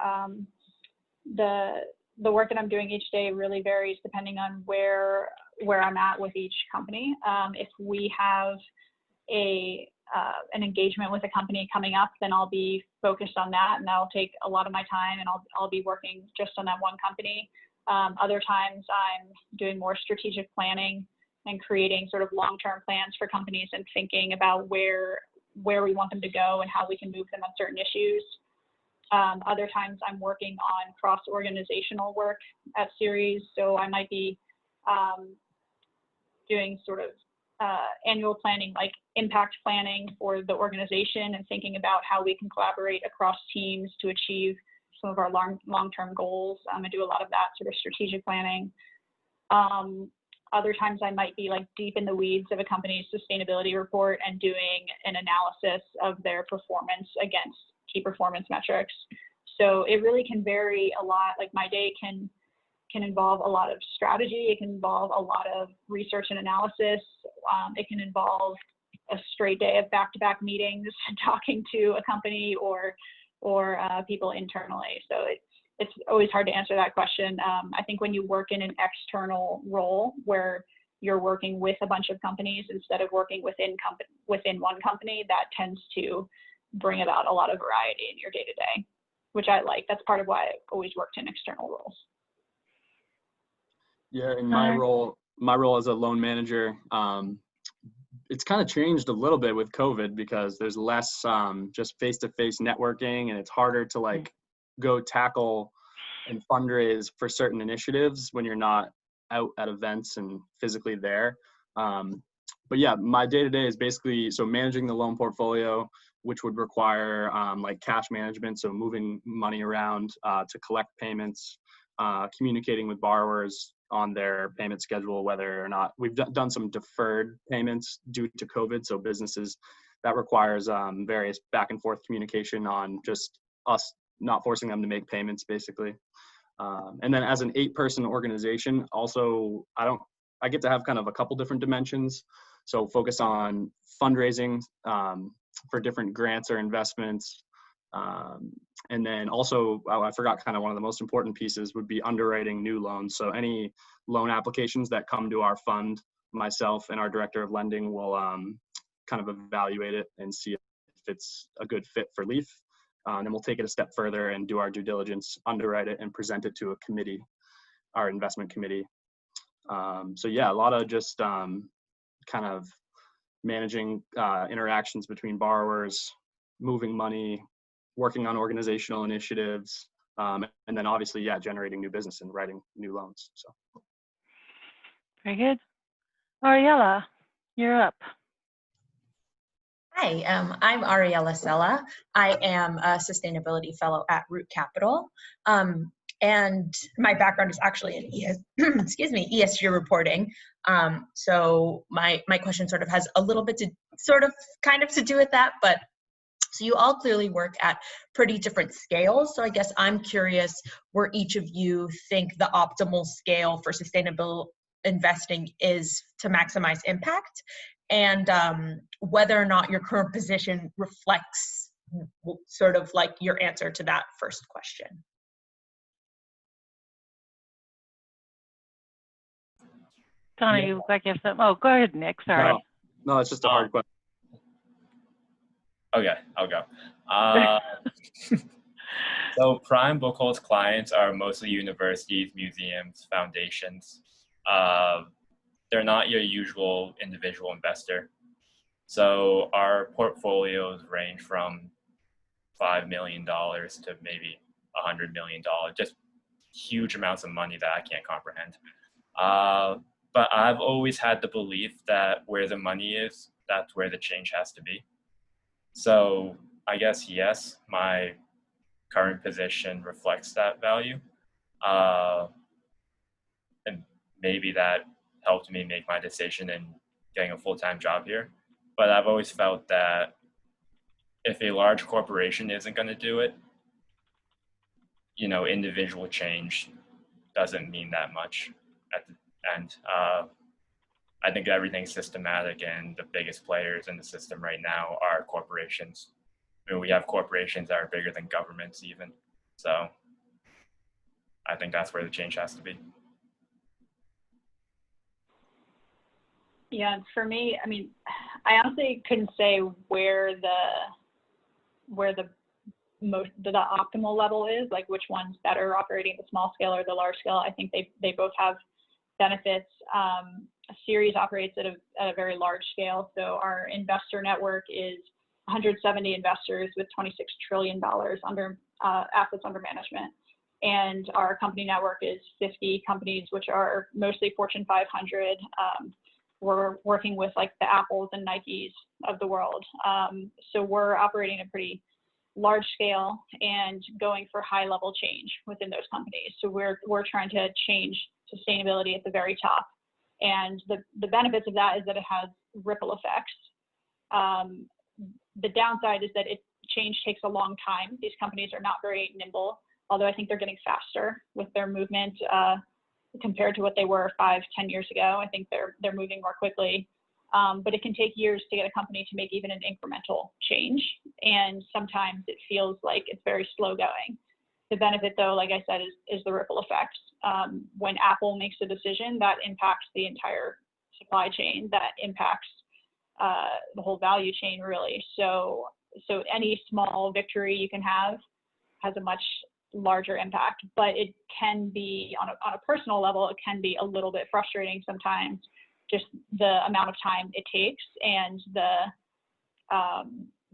the work that I'm doing each day really varies depending on where I'm at with each company. If we have a an engagement with a company coming up, then I'll be focused on that, and that'll take a lot of my time, and I'll be working just on that one company. Other times I'm doing more strategic planning and creating sort of long-term plans for companies and thinking about where we want them to go and how we can move them on certain issues. Other times I'm working on cross-organizational work at Ceres, so I might be doing sort of annual planning, like impact planning for the organization, and thinking about how we can collaborate across teams to achieve some of our long-term goals. I do a lot of that sort of strategic planning. Other times I might be like deep in the weeds of a company's sustainability report and doing an analysis of their performance against key performance metrics. So it really can vary a lot. Like my day can involve a lot of strategy. It can involve a lot of research and analysis. It can involve a straight day of back-to-back meetings, talking to a company or people internally. So it's always hard to answer that question. I think when you work in an external role where you're working with a bunch of companies instead of working within one company, that tends to bring about a lot of variety in your day-to-day, which I like. That's part of why I've always worked in external roles. Yeah, in my role as a loan manager, it's kind of changed a little bit with COVID because there's less just face-to-face networking, and it's harder to like go tackle and fundraise for certain initiatives when you're not out at events and physically there. But yeah, my day-to-day is basically managing the loan portfolio, which would require like cash management, so moving money around to collect payments, communicating with borrowers on their payment schedule, whether or not we've done some deferred payments due to COVID. So businesses, that requires various back and forth communication on just us not forcing them to make payments, basically. And then as an 8-person organization, also, I get to have kind of a couple different dimensions. So focus on fundraising for different grants or investments. And then also, I forgot kind of one of the most important pieces would be underwriting new loans. So any loan applications that come to our fund, myself and our director of lending will kind of evaluate it and see if it's a good fit for Leaf. And then we'll take it a step further and do our due diligence, underwrite it, and present it to a committee, our investment committee. So yeah, a lot of just kind of managing interactions between borrowers, moving money, working on organizational initiatives, and then obviously, yeah, generating new business and writing new loans. So. Very good. Ariella, you're up. Hi, I'm Ariella Sella. I am a sustainability fellow at Root Capital. And my background is actually in ESG reporting. So my question sort of has a little bit to kind of to do with that, but so you all clearly work at pretty different scales. So I guess I'm curious where each of you think the optimal scale for sustainable investing is to maximize impact, and whether or not your current position reflects sort of like your answer to that first question. Donna, you look like you have something. Oh, go ahead, Nick. Sorry. No, it's just a hard question. Okay, I'll go. So Prime Bookhold's clients are mostly universities, museums, foundations. They're not your usual individual investor. So our portfolios range from $5 million to maybe $100 million, just huge amounts of money that I can't comprehend. But I've always had the belief that where the money is, that's where the change has to be. So I guess, yes, my current position reflects that value. And maybe that helped me make my decision in getting a full-time job here. But I've always felt that if a large corporation isn't going to do it, individual change doesn't mean that much at the end. I think everything's systematic, and the biggest players in the system right now are corporations. I mean, we have corporations that are bigger than governments even. So I think that's where the change has to be. Yeah, for me, I mean, I honestly couldn't say where the optimal level is, like which one's better, operating the small scale or the large scale. I think they both have benefits. Series operates at a very large scale. So our investor network is 170 investors with $26 trillion under assets under management. And our company network is 50 companies, which are mostly Fortune 500. We're working with like the Apples and Nikes of the world. So we're operating a pretty large scale and going for high level change within those companies. So we're trying to change sustainability at the very top. And the benefits of that is that it has ripple effects. The downside is that change takes a long time. These companies are not very nimble, although I think they're getting faster with their movement compared to what they were 5-10 years ago. I think they're moving more quickly. But it can take years to get a company to make even an incremental change. And sometimes it feels like it's very slow going. The benefit though, like I said, is the ripple effects. When Apple makes a decision, that impacts the entire supply chain, that impacts the whole value chain really. So any small victory you can have has a much larger impact, but it can be on a personal level, it can be a little bit frustrating sometimes, just the amount of time it takes and the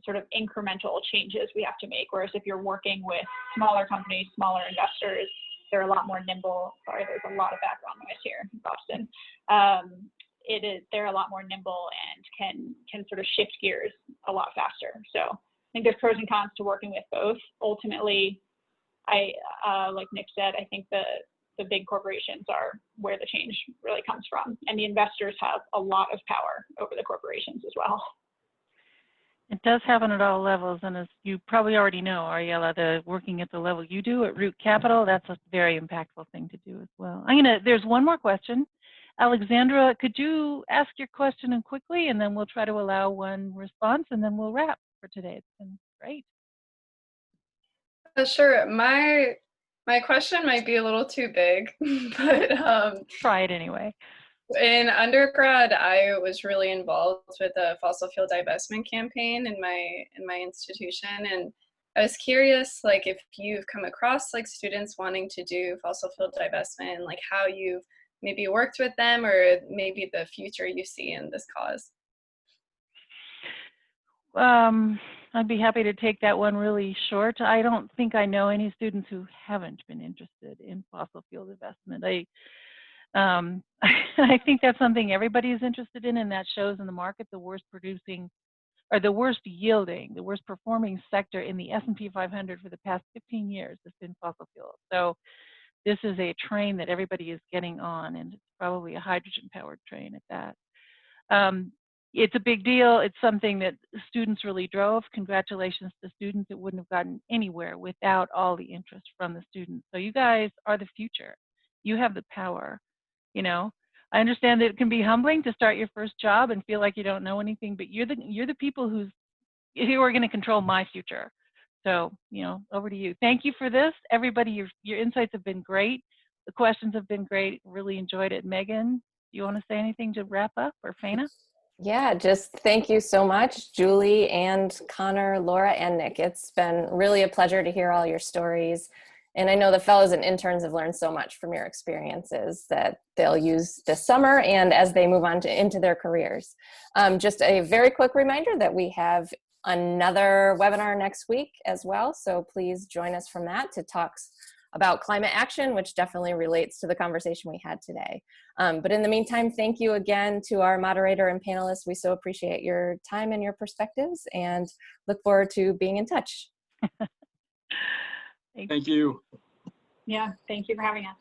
sort of incremental changes we have to make. Whereas if you're working with smaller companies, smaller investors, they're a lot more nimble. Sorry, there's a lot of background noise here in Boston. They're a lot more nimble and can sort of shift gears a lot faster. So I think there's pros and cons to working with both. Ultimately, like Nick said, I think the big corporations are where the change really comes from. And the investors have a lot of power over the corporations as well. It does happen at all levels, and as you probably already know, Ariella, working at the level you do at Root Capital, that's a very impactful thing to do as well. There's one more question. Alexandra, could you ask your question and quickly, and then we'll try to allow one response, and then we'll wrap for today. It's been great. Sure. My question might be a little too big, but try it anyway. In undergrad, I was really involved with a fossil fuel divestment campaign in my institution, and I was curious, like, if you've come across like students wanting to do fossil fuel divestment, like how you've maybe worked with them, or maybe the future you see in this cause. I'd be happy to take that one really short. I don't think I know any students who haven't been interested in fossil fuel investment. I think that's something everybody is interested in, and that shows in the market the worst producing, or the worst yielding, the worst performing sector in the S&P 500 for the past 15 years has been fossil fuel. So this is a train that everybody is getting on, and it's probably a hydrogen-powered train at that. It's a big deal. It's something that students really drove. Congratulations to students. It wouldn't have gotten anywhere without all the interest from the students. So you guys are the future. You have the power. I understand that it can be humbling to start your first job and feel like you don't know anything, but you're the people who are going to control my future. So, over to you. Thank you for this. Everybody, your insights have been great. The questions have been great. Really enjoyed it. Megan, do you want to say anything to wrap up, or Faina? Yeah, just thank you so much, Julie and Connor, Laura, and Nick. It's been really a pleasure to hear all your stories. And I know the fellows and interns have learned so much from your experiences that they'll use this summer and as they move on into their careers. Just a very quick reminder that we have another webinar next week as well. So please join us from that to talk about climate action, which definitely relates to the conversation we had today. But in the meantime, thank you again to our moderator and panelists. We so appreciate your time and your perspectives, and look forward to being in touch. Thank you. Yeah, thank you for having us.